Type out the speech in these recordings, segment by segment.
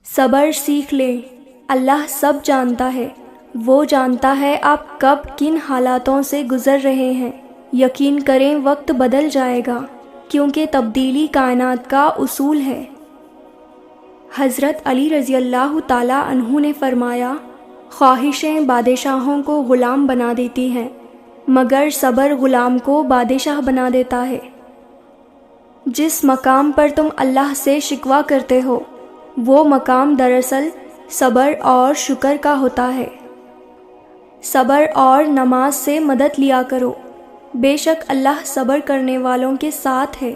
صبر سیکھ لیں، اللہ سب جانتا ہے، وہ جانتا ہے آپ کب کن حالاتوں سے گزر رہے ہیں۔ یقین کریں وقت بدل جائے گا، کیونکہ تبدیلی کائنات کا اصول ہے۔ حضرت علی رضی اللہ تعالیٰ عنہ نے فرمایا، خواہشیں بادشاہوں کو غلام بنا دیتی ہیں، مگر صبر غلام کو بادشاہ بنا دیتا ہے۔ جس مقام پر تم اللہ سے شکوہ کرتے ہو، وہ مقام دراصل صبر اور شکر کا ہوتا ہے۔ صبر اور نماز سے مدد لیا کرو، بے شک اللہ صبر کرنے والوں کے ساتھ ہے۔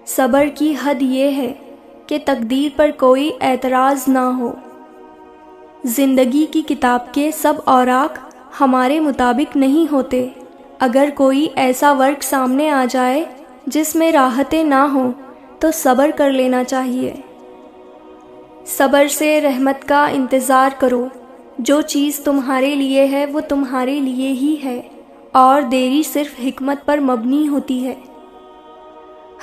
صبر کی حد یہ ہے کہ تقدیر پر کوئی اعتراض نہ ہو۔ زندگی کی کتاب کے سب اوراق ہمارے مطابق نہیں ہوتے۔ اگر کوئی ایسا ورق سامنے آ جائے جس میں راحتیں نہ ہوں تو صبر کر لینا چاہیے۔ صبر سے رحمت کا انتظار کرو، جو چیز تمہارے لیے ہے وہ تمہارے لیے ہی ہے، اور دیری صرف حکمت پر مبنی ہوتی ہے۔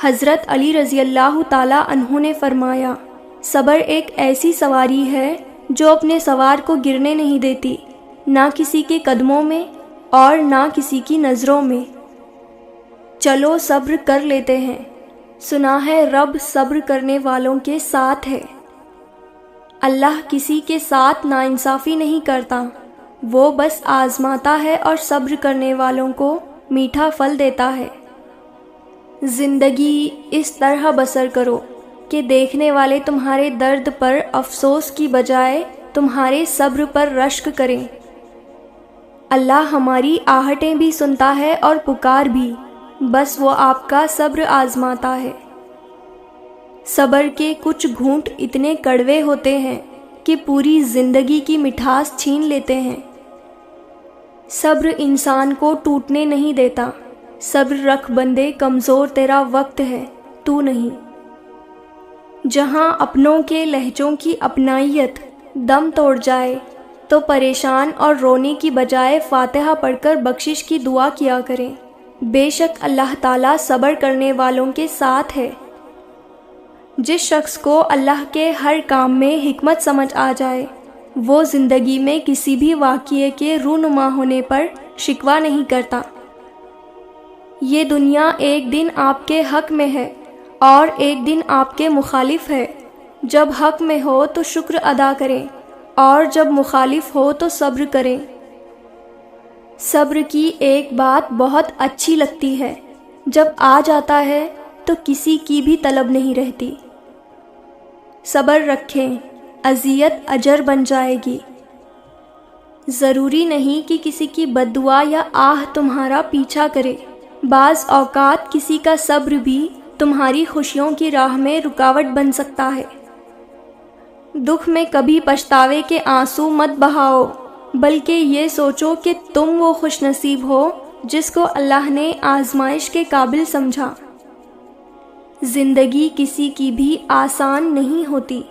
حضرت علی رضی اللہ تعالیٰ عنہ نے فرمایا، صبر ایک ایسی سواری ہے جو اپنے سوار کو گرنے نہیں دیتی، نہ کسی کے قدموں میں اور نہ کسی کی نظروں میں۔ چلو صبر کر لیتے ہیں، سنا ہے رب صبر کرنے والوں کے ساتھ ہے۔ اللہ کسی کے ساتھ ناانصافی نہیں کرتا، وہ بس آزماتا ہے اور صبر کرنے والوں کو میٹھا پھل دیتا ہے۔ زندگی اس طرح بسر کرو کہ دیکھنے والے تمہارے درد پر افسوس کی بجائے تمہارے صبر پر رشک کریں۔ اللہ ہماری آہٹیں بھی سنتا ہے اور پکار بھی، بس وہ آپ کا صبر آزماتا ہے۔ صبر کے کچھ گھونٹ اتنے کڑوے ہوتے ہیں کہ پوری زندگی کی مٹھاس چھین لیتے ہیں۔ صبر انسان کو ٹوٹنے نہیں دیتا۔ صبر رکھ بندے، کمزور تیرا وقت ہے، تو نہیں۔ جہاں اپنوں کے لہجوں کی اپنائیت دم توڑ جائے تو پریشان اور رونے کی بجائے فاتحہ پڑھ کر بخشش کی دعا کیا کریں، بے شک اللہ تعالیٰ صبر کرنے والوں کے ساتھ ہے۔ جس شخص کو اللہ کے ہر کام میں حکمت سمجھ آ جائے، وہ زندگی میں کسی بھی واقعے کے رونما ہونے پر شکوہ نہیں کرتا۔ یہ دنیا ایک دن آپ کے حق میں ہے اور ایک دن آپ کے مخالف ہے۔ جب حق میں ہو تو شکر ادا کریں اور جب مخالف ہو تو صبر کریں۔ صبر کی ایک بات بہت اچھی لگتی ہے، جب آ جاتا ہے تو کسی کی بھی طلب نہیں رہتی۔ صبر رکھیں، اذیت اجر بن جائے گی۔ ضروری نہیں کہ کسی کی بد دعا یا آہ تمہارا پیچھا کرے۔ بعض اوقات کسی کا صبر بھی تمہاری خوشیوں کی راہ میں رکاوٹ بن سکتا ہے۔ دکھ میں کبھی پچھتاوے کے آنسو مت بہاؤ، بلکہ یہ سوچو کہ تم وہ خوش نصیب ہو جس کو اللہ نے آزمائش کے قابل سمجھا۔ زندگی کسی کی بھی آسان نہیں ہوتی،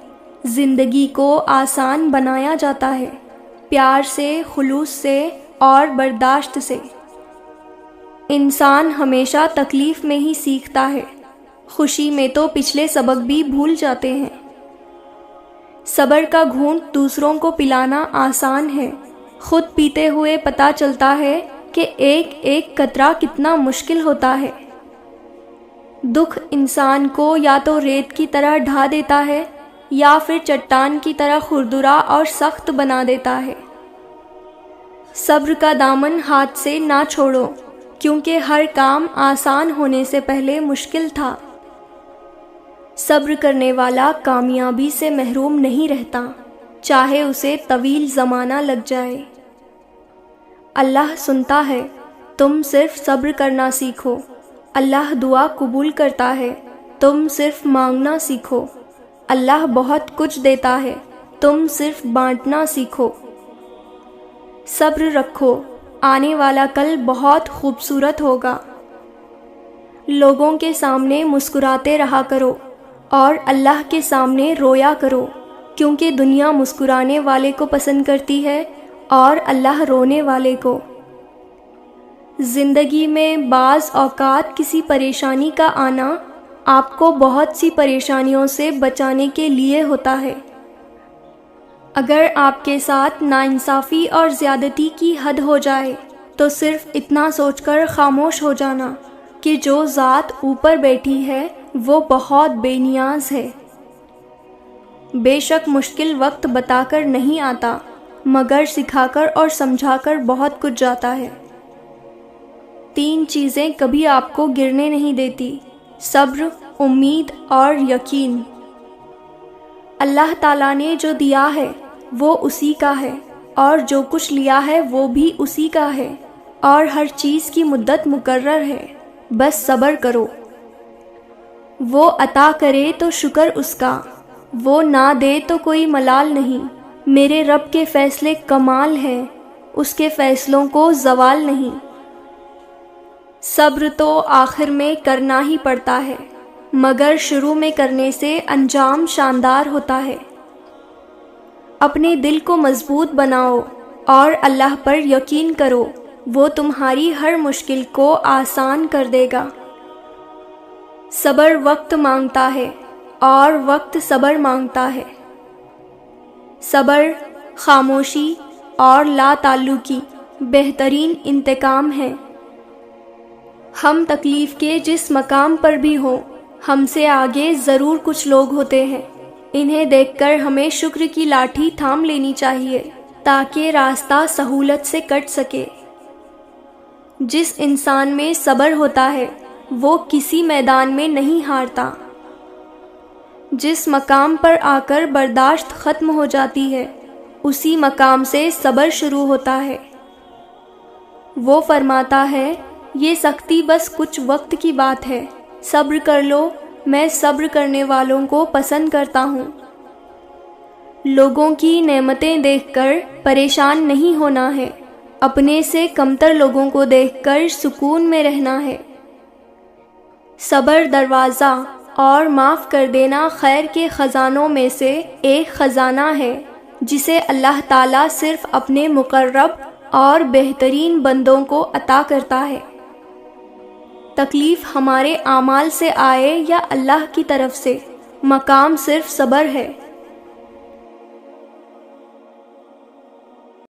زندگی کو آسان بنایا جاتا ہے، پیار سے، خلوص سے اور برداشت سے۔ انسان ہمیشہ تکلیف میں ہی سیکھتا ہے، خوشی میں تو پچھلے سبق بھی بھول جاتے ہیں۔ صبر کا گھونٹ دوسروں کو پلانا آسان ہے، خود پیتے ہوئے پتہ چلتا ہے کہ ایک ایک قطرہ کتنا مشکل ہوتا ہے۔ دکھ انسان کو یا تو ریت کی طرح ڈھا دیتا ہے یا پھر چٹان کی طرح کھردرا اور سخت بنا دیتا ہے۔ صبر کا دامن ہاتھ سے نہ چھوڑو، کیونکہ ہر کام آسان ہونے سے پہلے مشکل تھا۔ صبر کرنے والا کامیابی سے محروم نہیں رہتا، چاہے اسے طویل زمانہ لگ جائے۔ اللہ سنتا ہے، تم صرف صبر کرنا سیکھو۔ اللہ دعا قبول کرتا ہے، تم صرف مانگنا سیکھو۔ اللہ بہت کچھ دیتا ہے، تم صرف بانٹنا سیکھو۔ صبر رکھو، آنے والا کل بہت خوبصورت ہوگا۔ لوگوں کے سامنے مسکراتے رہا کرو اور اللہ کے سامنے رویا کرو، کیونکہ دنیا مسکرانے والے کو پسند کرتی ہے اور اللہ رونے والے کو۔ زندگی میں بعض اوقات کسی پریشانی کا آنا آپ کو بہت سی پریشانیوں سے بچانے کے لیے ہوتا ہے۔ اگر آپ کے ساتھ ناانصافی اور زیادتی کی حد ہو جائے تو صرف اتنا سوچ کر خاموش ہو جانا کہ جو ذات اوپر بیٹھی ہے وہ بہت بے نیاز ہے۔ بے شک مشکل وقت بتا کر نہیں آتا، مگر سکھا کر اور سمجھا کر بہت کچھ جاتا ہے۔ 3 چیزیں کبھی آپ کو گرنے نہیں دیتی: صبر، امید اور یقین۔ اللہ تعالیٰ نے جو دیا ہے وہ اسی کا ہے، اور جو کچھ لیا ہے وہ بھی اسی کا ہے، اور ہر چیز کی مدت مقرر ہے، بس صبر کرو۔ وہ عطا کرے تو شکر اس کا، وہ نہ دے تو کوئی ملال نہیں۔ میرے رب کے فیصلے کمال ہیں، اس کے فیصلوں کو زوال نہیں۔ صبر تو آخر میں کرنا ہی پڑتا ہے، مگر شروع میں کرنے سے انجام شاندار ہوتا ہے۔ اپنے دل کو مضبوط بناؤ اور اللہ پر یقین کرو، وہ تمہاری ہر مشکل کو آسان کر دے گا۔ صبر وقت مانگتا ہے اور وقت صبر مانگتا ہے۔ صبر، خاموشی اور لا تعلقی بہترین انتقام ہے۔ ہم تکلیف کے جس مقام پر بھی ہوں، ہم سے آگے ضرور کچھ لوگ ہوتے ہیں۔ انہیں دیکھ کر ہمیں شکر کی لاٹھی تھام لینی چاہیے تاکہ راستہ سہولت سے کٹ سکے۔ جس انسان میں صبر ہوتا ہے وہ کسی میدان میں نہیں ہارتا۔ جس مقام پر آ کر برداشت ختم ہو جاتی ہے، اسی مقام سے صبر شروع ہوتا ہے۔ وہ فرماتا ہے، یہ سختی بس کچھ وقت کی بات ہے، صبر کر لو، میں صبر کرنے والوں کو پسند کرتا ہوں۔ لوگوں کی نعمتیں دیکھ کر پریشان نہیں ہونا ہے، اپنے سے کمتر لوگوں کو دیکھ کر سکون میں رہنا ہے۔ صبر دروازہ اور معاف کر دینا خیر کے خزانوں میں سے ایک خزانہ ہے جسے اللہ تعالیٰ صرف اپنے مقرب اور بہترین بندوں کو عطا کرتا ہے۔ تکلیف ہمارے اعمال سے آئے یا اللہ کی طرف سے، مقام صرف صبر ہے۔